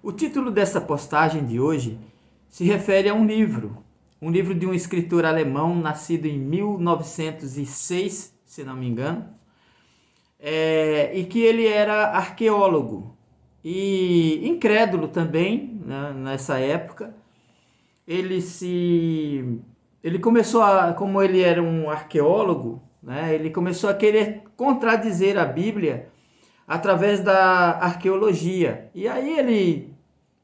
O título dessa postagem de hoje se refere a um livro de um escritor alemão nascido em 1906, se não me engano, e que ele era arqueólogo e incrédulo também, né, nessa época. Ele começou como ele era um arqueólogo, né, ele começou a querer contradizer a Bíblia através da arqueologia. E aí ele,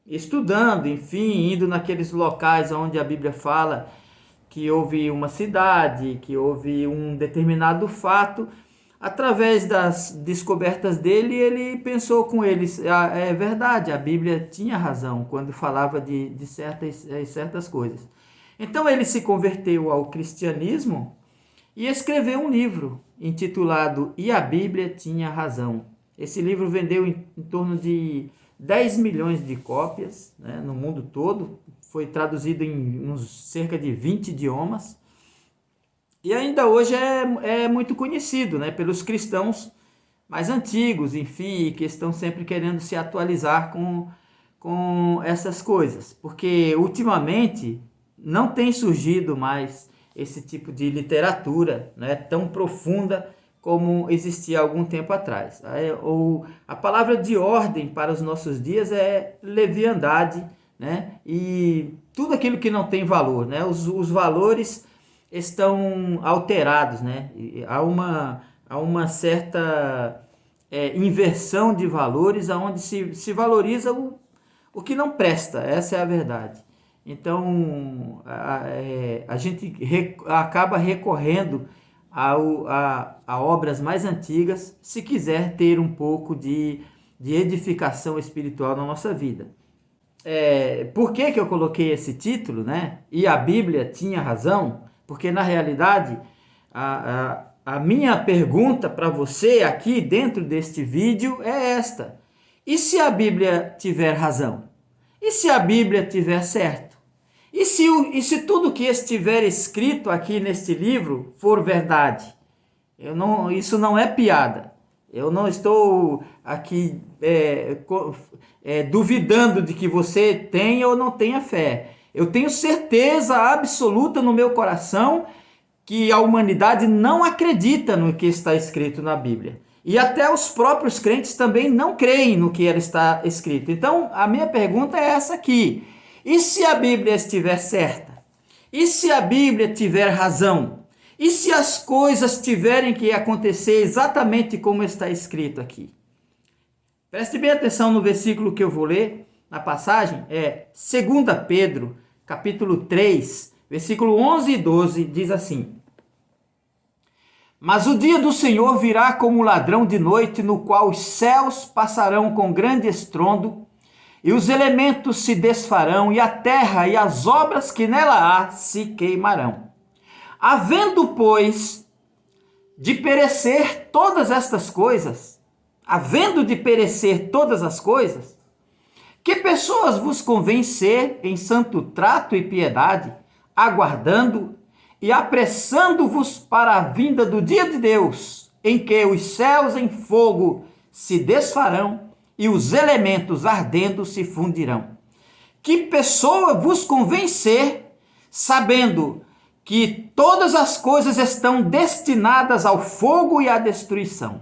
estudando, enfim, indo naqueles locais onde a Bíblia fala que houve uma cidade, que houve um determinado fato, através das descobertas dele, ele pensou com eles, é verdade, a Bíblia tinha razão quando falava de certas coisas. Então ele se converteu ao cristianismo e escreveu um livro intitulado E a Bíblia Tinha Razão. Esse livro vendeu em torno de 10 milhões de cópias, né, no mundo todo. Foi traduzido em cerca de 20 idiomas. E ainda hoje é muito conhecido, né, pelos cristãos mais antigos, enfim, que estão sempre querendo se atualizar com essas coisas. Porque ultimamente não tem surgido mais esse tipo de literatura, né, tão profunda como existia há algum tempo atrás. A palavra de ordem para os nossos dias é leviandade, né? E tudo aquilo que não tem valor, né? Os valores estão alterados, né? Há uma certa inversão de valores, onde se valoriza o que não presta, essa é a verdade. Então, a gente acaba recorrendo a obras mais antigas, se quiser ter um pouco de edificação espiritual na nossa vida. Por que eu coloquei esse título, né? E a Bíblia tinha razão? Porque na realidade a minha pergunta para você aqui dentro deste vídeo é esta: e se a Bíblia tiver razão? E se a Bíblia tiver certo? E se tudo que estiver escrito aqui neste livro for verdade? Isso não é piada. Eu não estou aqui duvidando de que você tenha ou não tenha fé. Eu tenho certeza absoluta no meu coração que a humanidade não acredita no que está escrito na Bíblia. E até os próprios crentes também não creem no que está escrito. Então, a minha pergunta é essa aqui: e se a Bíblia estiver certa? E se a Bíblia tiver razão? E se as coisas tiverem que acontecer exatamente como está escrito aqui? Preste bem atenção no versículo que eu vou ler, na passagem, 2 Pedro, capítulo 3, versículo 11 e 12, diz assim: mas o dia do Senhor virá como ladrão de noite, no qual os céus passarão com grande estrondo, e os elementos se desfarão, e a terra e as obras que nela há se queimarão. Havendo, pois, de perecer todas estas coisas, que pessoas vos convém ser em santo trato e piedade, aguardando e apressando-vos para a vinda do dia de Deus, em que os céus em fogo se desfarão e os elementos ardendo se fundirão. Que pessoa vos convém ser, sabendo que todas as coisas estão destinadas ao fogo e à destruição?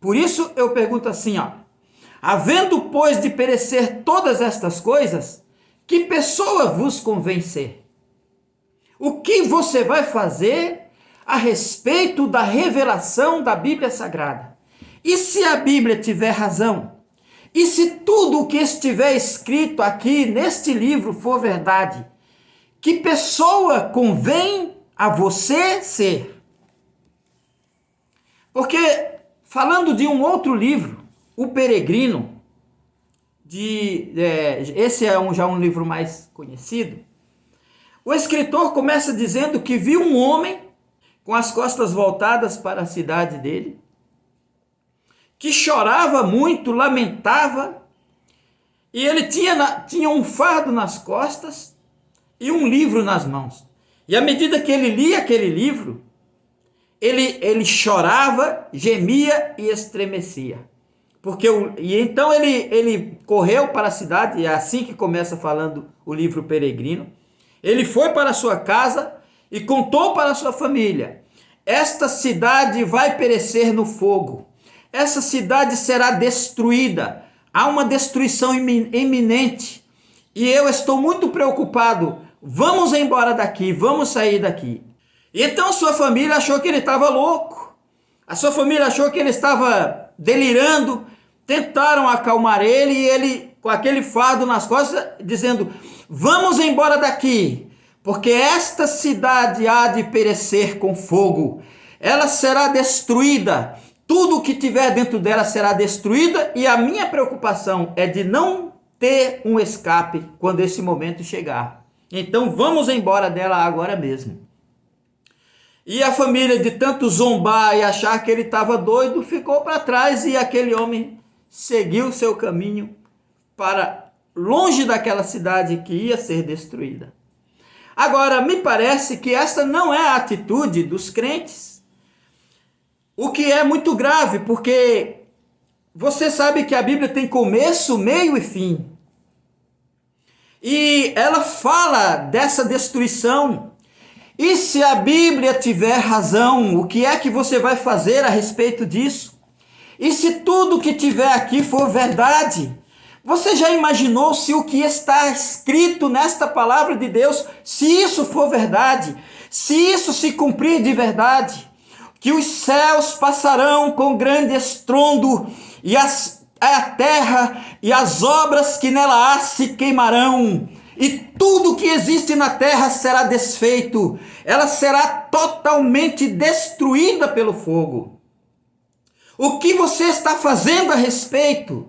Por isso eu pergunto assim, havendo, pois, de perecer todas estas coisas, que pessoa vos convém ser? O que você vai fazer a respeito da revelação da Bíblia Sagrada? E se a Bíblia tiver razão? E se tudo o que estiver escrito aqui neste livro for verdade? Que pessoa convém a você ser? Porque, falando de um outro livro, O Peregrino, esse é já um livro mais conhecido, o escritor começa dizendo que viu um homem com as costas voltadas para a cidade dele, que chorava muito, lamentava, e ele tinha um fardo nas costas e um livro nas mãos. E à medida que ele lia aquele livro, ele chorava, gemia e estremecia. E então ele correu para a cidade, é assim que começa falando o livro Peregrino. Ele foi para a sua casa e contou para a sua família: esta cidade vai perecer no fogo, essa cidade será destruída, há uma destruição iminente, e eu estou muito preocupado, vamos embora daqui, vamos sair daqui. E então sua família achou que ele estava louco, a sua família achou que ele estava delirando, tentaram acalmar ele, e ele com aquele fardo nas costas, dizendo: vamos embora daqui, porque esta cidade há de perecer com fogo, ela será destruída, tudo que tiver dentro dela será destruída, e a minha preocupação é de não ter um escape quando esse momento chegar. Então vamos embora dela agora mesmo. E a família, de tanto zombar e achar que ele estava doido, ficou para trás, e aquele homem seguiu seu caminho para longe daquela cidade que ia ser destruída. Agora, me parece que essa não é a atitude dos crentes, o que é muito grave, porque você sabe que a Bíblia tem começo, meio e fim. E ela fala dessa destruição. E se a Bíblia tiver razão, o que é que você vai fazer a respeito disso? E se tudo que tiver aqui for verdade? Você já imaginou se o que está escrito nesta palavra de Deus, se isso for verdade, se isso se cumprir de verdade, que os céus passarão com grande estrondo, e a terra e as obras que nela há se queimarão, e tudo que existe na terra será desfeito, ela será totalmente destruída pelo fogo. O que você está fazendo a respeito?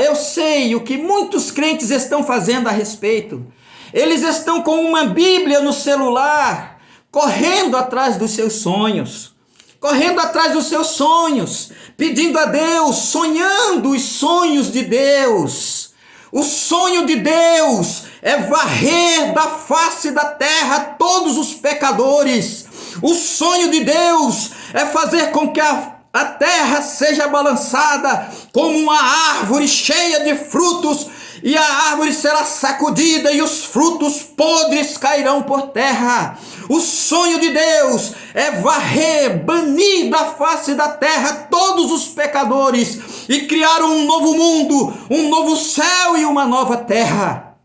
Eu sei o que muitos crentes estão fazendo a respeito. Eles estão com uma Bíblia no celular, correndo atrás dos seus sonhos. Correndo atrás dos seus sonhos, pedindo a Deus, sonhando os sonhos de Deus. O sonho de Deus é varrer da face da terra todos os pecadores. O sonho de Deus é fazer com que a terra seja balançada como uma árvore cheia de frutos, e a árvore será sacudida e os frutos podres cairão por terra. O sonho de Deus é varrer, banir da face da terra todos os pecadores e criar um novo mundo, um novo céu e uma nova terra.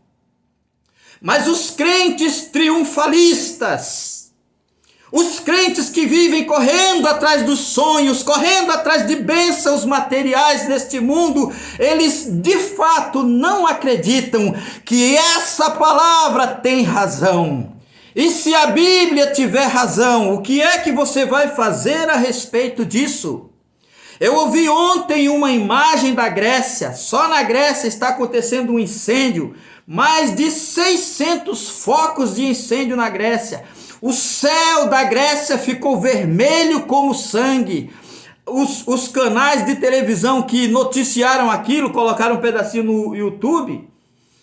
Mas os crentes triunfalistas, os crentes que vivem correndo atrás dos sonhos, correndo atrás de bênçãos materiais neste mundo, eles de fato não acreditam que essa palavra tem razão. E se a Bíblia tiver razão, o que é que você vai fazer a respeito disso? Eu ouvi ontem uma imagem da Grécia. Só na Grécia está acontecendo um incêndio, mais de 600 focos de incêndio na Grécia. O céu da Grécia ficou vermelho como sangue. Os canais de televisão que noticiaram aquilo, colocaram um pedacinho no YouTube,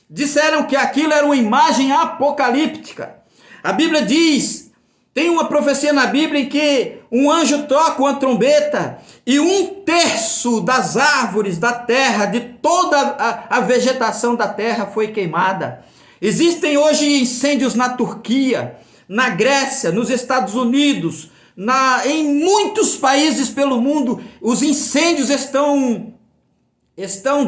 disseram que aquilo era uma imagem apocalíptica. A Bíblia diz, tem uma profecia na Bíblia em que um anjo toca uma trombeta e 1/3 das árvores da terra, de toda a vegetação da terra foi queimada. Existem hoje incêndios na Turquia, na Grécia, nos Estados Unidos, em muitos países pelo mundo. Os incêndios estão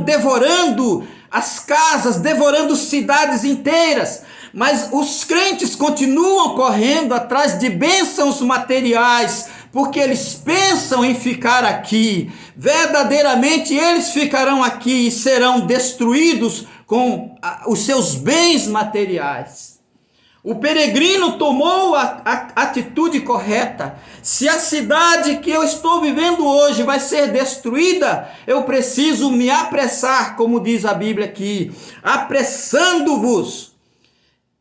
devorando as casas, devorando cidades inteiras. Mas os crentes continuam correndo atrás de bênçãos materiais, porque eles pensam em ficar aqui. Verdadeiramente eles ficarão aqui e serão destruídos com os seus bens materiais. O peregrino tomou a atitude correta. Se a cidade que eu estou vivendo hoje vai ser destruída, eu preciso me apressar, como diz a Bíblia aqui, apressando-vos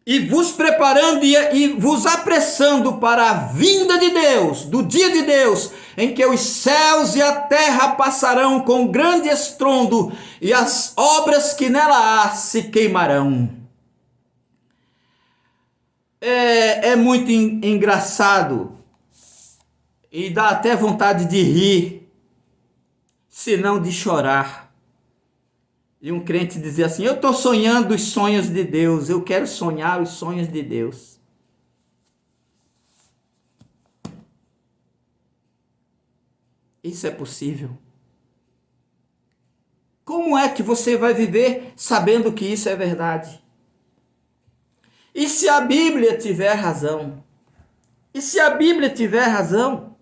e vos preparando e vos apressando para a vinda de Deus, do dia de Deus, em que os céus e a terra passarão com grande estrondo e as obras que nela há se queimarão. É muito engraçado e dá até vontade de rir senão de chorar. E um crente dizer assim: eu estou sonhando os sonhos de Deus, eu quero sonhar os sonhos de Deus. Isso é possível? Como é que você vai viver sabendo que isso é verdade? E se a Bíblia tiver razão? E se a Bíblia tiver razão?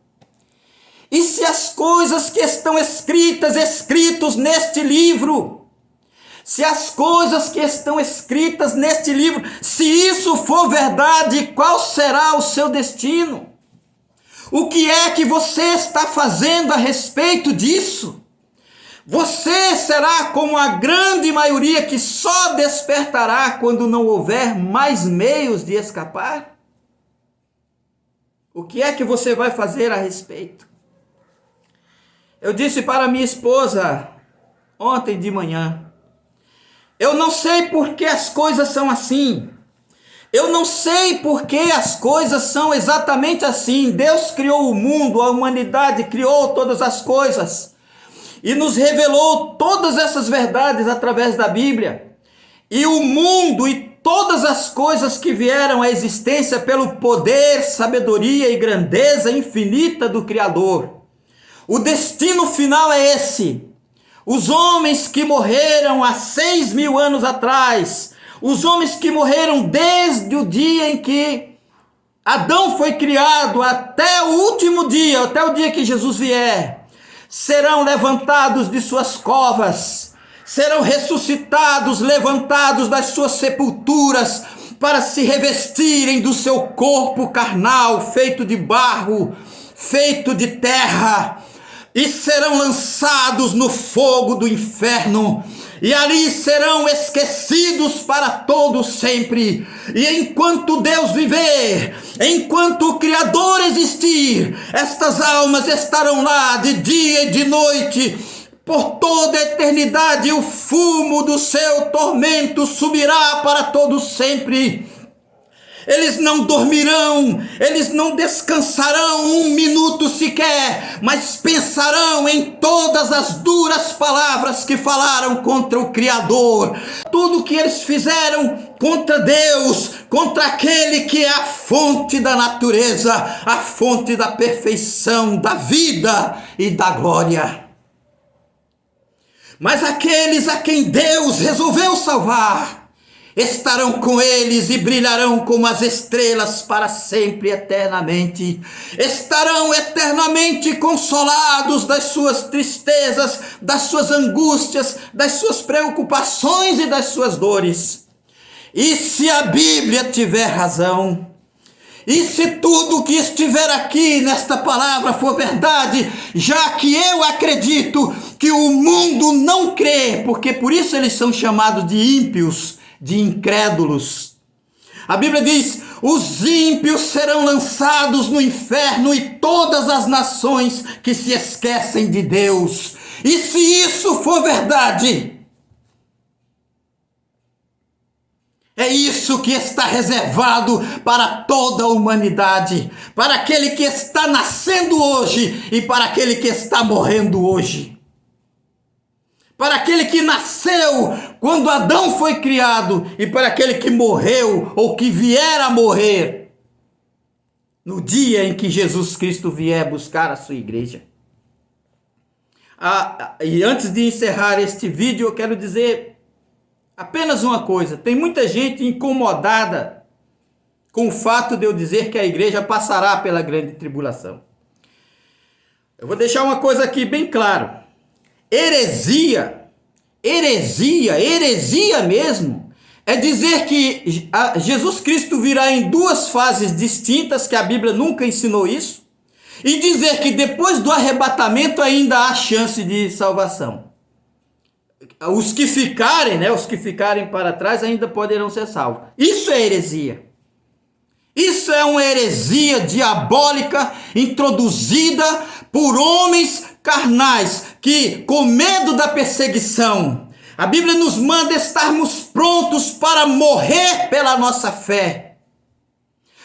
E se as coisas que estão escritos neste livro, se as coisas que estão escritas neste livro, se isso for verdade, qual será o seu destino? O que é que você está fazendo a respeito disso? Você será como a grande maioria que só despertará quando não houver mais meios de escapar? O que é que você vai fazer a respeito? Eu disse para minha esposa ontem de manhã: eu não sei por que as coisas são assim. Eu não sei por que as coisas são exatamente assim. Deus criou o mundo, a humanidade criou todas as coisas e nos revelou todas essas verdades através da Bíblia. E o mundo e todas as coisas que vieram à existência pelo poder, sabedoria e grandeza infinita do Criador. O destino final é esse. Os homens que morreram há 6.000 anos atrás, os homens que morreram desde o dia em que Adão foi criado até o último dia, até o dia que Jesus vier, serão levantados de suas covas, serão ressuscitados, levantados das suas sepulturas, para se revestirem do seu corpo carnal, feito de barro, feito de terra, e serão lançados no fogo do inferno, e ali serão esquecidos para todo sempre. E enquanto Deus viver, enquanto o Criador existir, estas almas estarão lá de dia e de noite, por toda a eternidade. O fumo do seu tormento subirá para todo sempre. Eles não dormirão, eles não descansarão um minuto sequer, mas pensarão em todas as duras palavras que falaram contra o Criador, tudo que eles fizeram contra Deus, contra aquele que é a fonte da natureza, a fonte da perfeição, da vida e da glória. Mas aqueles a quem Deus resolveu salvar estarão com eles e brilharão como as estrelas para sempre, eternamente. Estarão eternamente consolados das suas tristezas, das suas angústias, das suas preocupações e das suas dores. E se a Bíblia tiver razão, e se tudo que estiver aqui nesta palavra for verdade, já que eu acredito que o mundo não crê, porque por isso eles são chamados de ímpios, de incrédulos. A Bíblia diz: os ímpios serão lançados no inferno e todas as nações que se esquecem de Deus. E se isso for verdade, é isso que está reservado para toda a humanidade, para aquele que está nascendo hoje e para aquele que está morrendo hoje. Para aquele que nasceu quando Adão foi criado e para aquele que morreu ou que vier a morrer no dia em que Jesus Cristo vier buscar a sua igreja. E antes de encerrar este vídeo, eu quero dizer apenas uma coisa: tem muita gente incomodada com o fato de eu dizer que a igreja passará pela grande tribulação. Eu vou deixar uma coisa aqui bem claro: heresia mesmo, é dizer que Jesus Cristo virá em duas fases distintas, que a Bíblia nunca ensinou isso, e dizer que depois do arrebatamento ainda há chance de salvação. Os que ficarem para trás ainda poderão ser salvos. Isso é heresia. Isso é uma heresia diabólica introduzida por homens carnais que, com medo da perseguição, a Bíblia nos manda estarmos prontos para morrer pela nossa fé.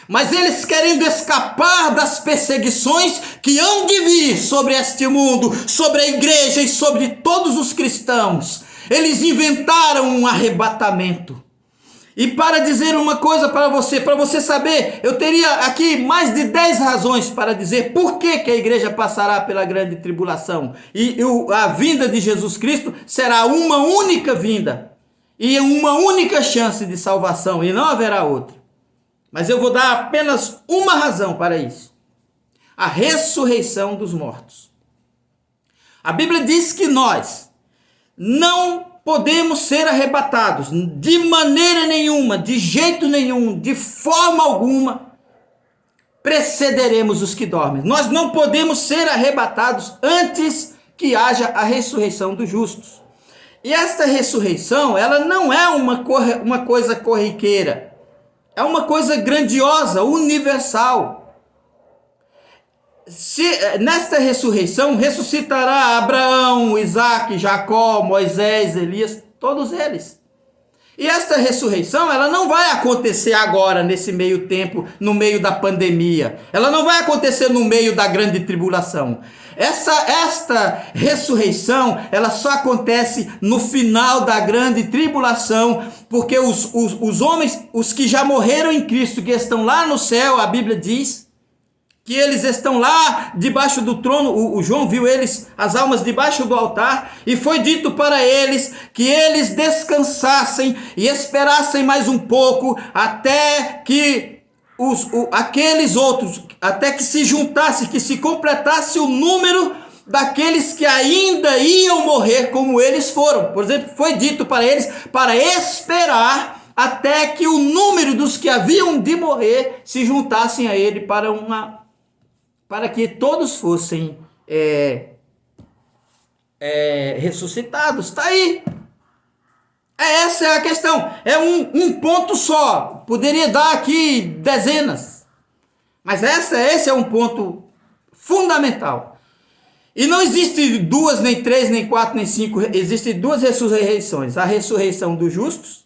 Mas eles, querendo escapar das perseguições que hão de vir sobre este mundo, sobre a igreja e sobre todos os cristãos, eles inventaram um arrebatamento. E para dizer uma coisa para você saber, eu teria aqui mais de 10 razões para dizer por que a igreja passará pela grande tribulação. E a vinda de Jesus Cristo será uma única vinda e uma única chance de salvação, e não haverá outra. Mas eu vou dar apenas uma razão para isso: a ressurreição dos mortos. A Bíblia diz que nós não podemos ser arrebatados de maneira nenhuma, de jeito nenhum, de forma alguma. Precederemos os que dormem. Nós não podemos ser arrebatados antes que haja a ressurreição dos justos. E esta ressurreição, ela não é uma coisa corriqueira. É uma coisa grandiosa, universal. Nesta ressurreição, ressuscitará Abraão, Isaac, Jacó, Moisés, Elias, todos eles. E esta ressurreição, ela não vai acontecer agora, nesse meio tempo, no meio da pandemia. Ela não vai acontecer no meio da grande tribulação. Esta ressurreição, ela só acontece no final da grande tribulação, porque os homens, os que já morreram em Cristo, que estão lá no céu, a Bíblia diz que eles estão lá debaixo do trono. O João viu eles, as almas debaixo do altar, e foi dito para eles que eles descansassem e esperassem mais um pouco, até que aqueles outros, até que se juntasse, que se completasse o número daqueles que ainda iam morrer como eles foram. Por exemplo, foi dito para eles para esperar até que o número dos que haviam de morrer se juntassem a ele para que todos fossem ressuscitados. Está aí. Essa é a questão. É um ponto só. Poderia dar aqui dezenas. Mas esse é um ponto fundamental. E não existe 2, nem 3, nem 4, nem 5. Existem 2 ressurreições. A ressurreição dos justos,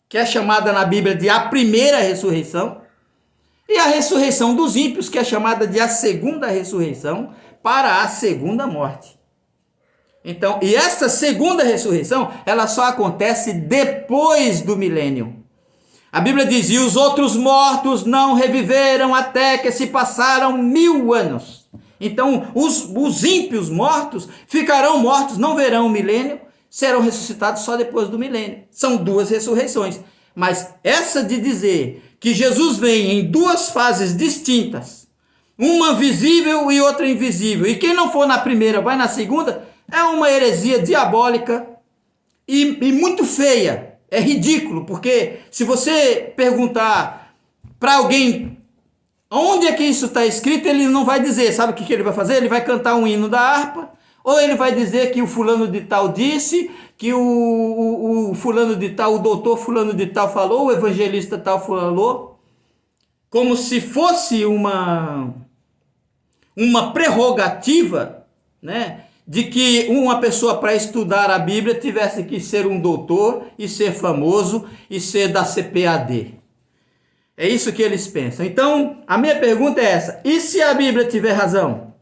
que é chamada na Bíblia de a primeira ressurreição. E a ressurreição dos ímpios, que é chamada de a segunda ressurreição, para a segunda morte. Então, e essa segunda ressurreição, ela só acontece depois do milênio. A Bíblia diz: e os outros mortos não reviveram até que se passaram 1000 anos. Então, os ímpios mortos ficarão mortos, não verão o milênio, serão ressuscitados só depois do milênio. São 2 ressurreições. Mas essa de dizer que Jesus vem em 2 fases distintas, uma visível e outra invisível, e quem não for na primeira vai na segunda, é uma heresia diabólica e muito feia. É ridículo, porque se você perguntar para alguém onde é que isso está escrito, ele não vai dizer. Sabe o que ele vai fazer? Ele vai cantar um hino da harpa, ou ele vai dizer que o fulano de tal disse, que o fulano de tal, o doutor fulano de tal falou, o evangelista tal falou, como se fosse uma prerrogativa, né, de que uma pessoa, para estudar a Bíblia, tivesse que ser um doutor e ser famoso e ser da CPAD. É isso que eles pensam. Então, a minha pergunta é essa: e se a Bíblia tiver razão?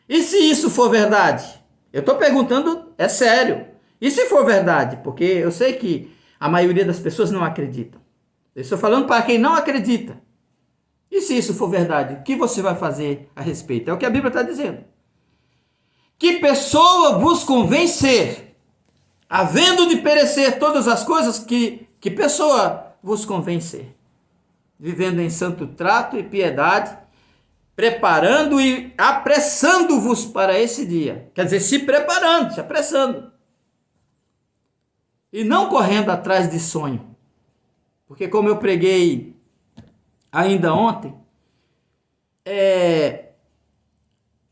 E se isso for verdade? Eu estou perguntando, é sério. E se for verdade? Porque eu sei que a maioria das pessoas não acreditam. Eu estou falando para quem não acredita. E se isso for verdade, o que você vai fazer a respeito? É o que a Bíblia está dizendo. Que pessoa vos convencer, havendo de perecer todas as coisas, que pessoa vos convencer? Vivendo em santo trato e piedade, preparando e apressando-vos para esse dia. Quer dizer, se preparando, se apressando. E não correndo atrás de sonho. Porque como eu preguei ainda ontem,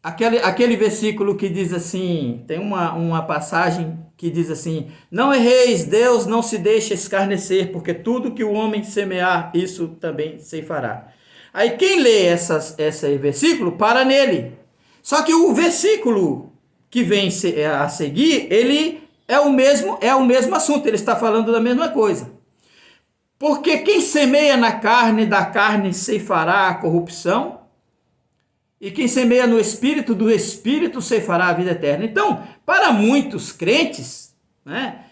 aquele versículo que diz assim, tem uma passagem que diz assim: não erreis, Deus não se deixa escarnecer, porque tudo que o homem semear, isso também ceifará. Aí quem lê esse versículo, para nele. Só que o versículo que vem a seguir, ele é o mesmo assunto, ele está falando da mesma coisa. Porque quem semeia na carne, da carne ceifará a corrupção, e quem semeia no Espírito, do Espírito ceifará a vida eterna. Então, para muitos crentes, né,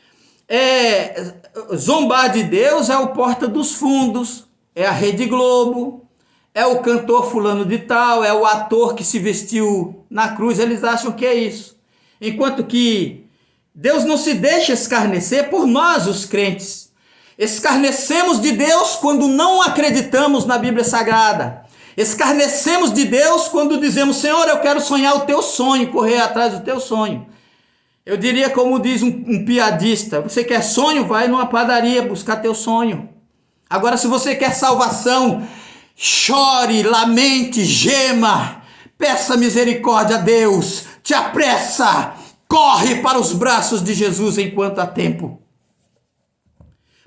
zombar de Deus é o Porta dos Fundos, é a Rede Globo, é o cantor fulano de tal, é o ator que se vestiu na cruz. Eles acham que é isso. Enquanto que Deus não se deixa escarnecer por nós, os crentes. Escarnecemos de Deus quando não acreditamos na Bíblia Sagrada. Escarnecemos de Deus quando dizemos: Senhor, eu quero sonhar o teu sonho, correr atrás do teu sonho. Eu diria como diz um piadista: você quer sonho? Vai numa padaria buscar teu sonho. Agora, se você quer salvação, chore, lamente, gema, peça misericórdia a Deus, te apressa, corre para os braços de Jesus enquanto há tempo.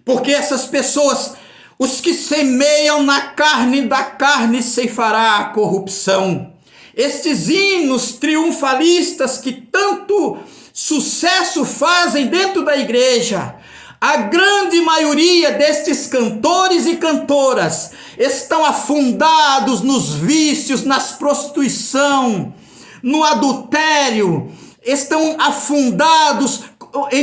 Porque essas pessoas, os que semeiam na carne, da carne ceifará a corrupção. Estes hinos triunfalistas que tanto sucesso fazem dentro da igreja, a grande maioria destes cantores e cantoras estão afundados nos vícios, nas prostituição, no adultério, estão afundados,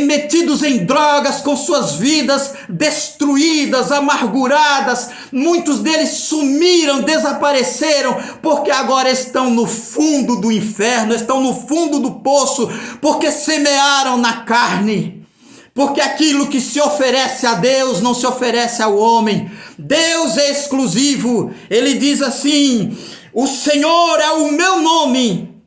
metidos em drogas, com suas vidas destruídas, amarguradas. Muitos deles sumiram, desapareceram, porque agora estão no fundo do inferno, estão no fundo do poço, porque semearam na carne. Porque aquilo que se oferece a Deus não se oferece ao homem. Deus é exclusivo. Ele diz assim: o Senhor é o meu nome,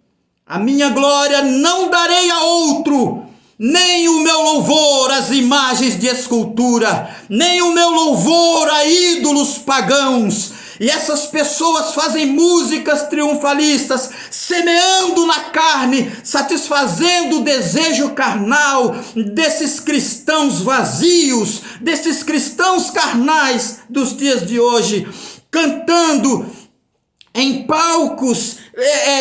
a minha glória não darei a outro, nem o meu louvor às imagens de escultura, nem o meu louvor a ídolos pagãos. E essas pessoas fazem músicas triunfalistas, semeando na carne, satisfazendo o desejo carnal desses cristãos vazios, desses cristãos carnais dos dias de hoje, cantando em palcos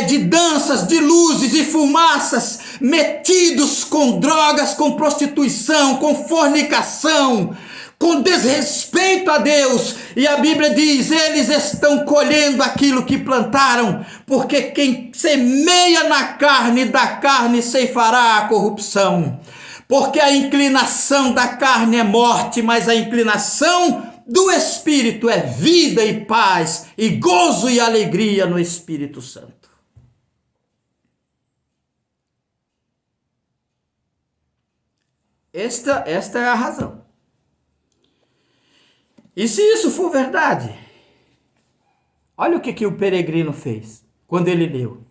de danças, de luzes e fumaças, metidos com drogas, com prostituição, com fornicação, com desrespeito a Deus. E a Bíblia diz: eles estão colhendo aquilo que plantaram, porque quem semeia na carne, da carne ceifará a corrupção. Porque a inclinação da carne é morte, mas a inclinação do Espírito é vida e paz, e gozo e alegria no Espírito Santo. Esta é a razão. E se isso for verdade, olha o que o peregrino fez quando ele leu.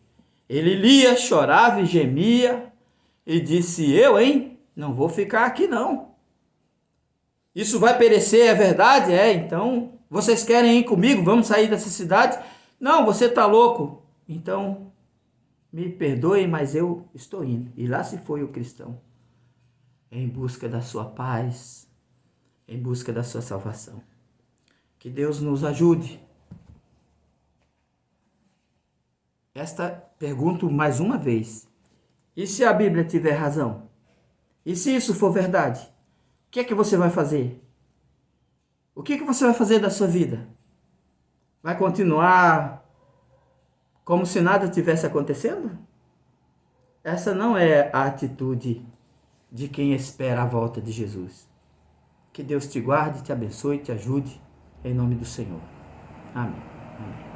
Ele lia, chorava e gemia e disse: eu, não vou ficar aqui não. Isso vai perecer, é verdade? Então vocês querem ir comigo? Vamos sair dessa cidade? Não, você está louco. Então me perdoem, mas eu estou indo. E lá se foi o cristão, em busca da sua paz, em busca da sua salvação. Que Deus nos ajude. Pergunto mais uma vez: e se a Bíblia tiver razão? E se isso for verdade? O que é que você vai fazer? O que é que você vai fazer da sua vida? Vai continuar como se nada tivesse acontecendo? Essa não é a atitude de quem espera a volta de Jesus. Que Deus te guarde, te abençoe, te ajude, em nome do Senhor. Amém. Amém.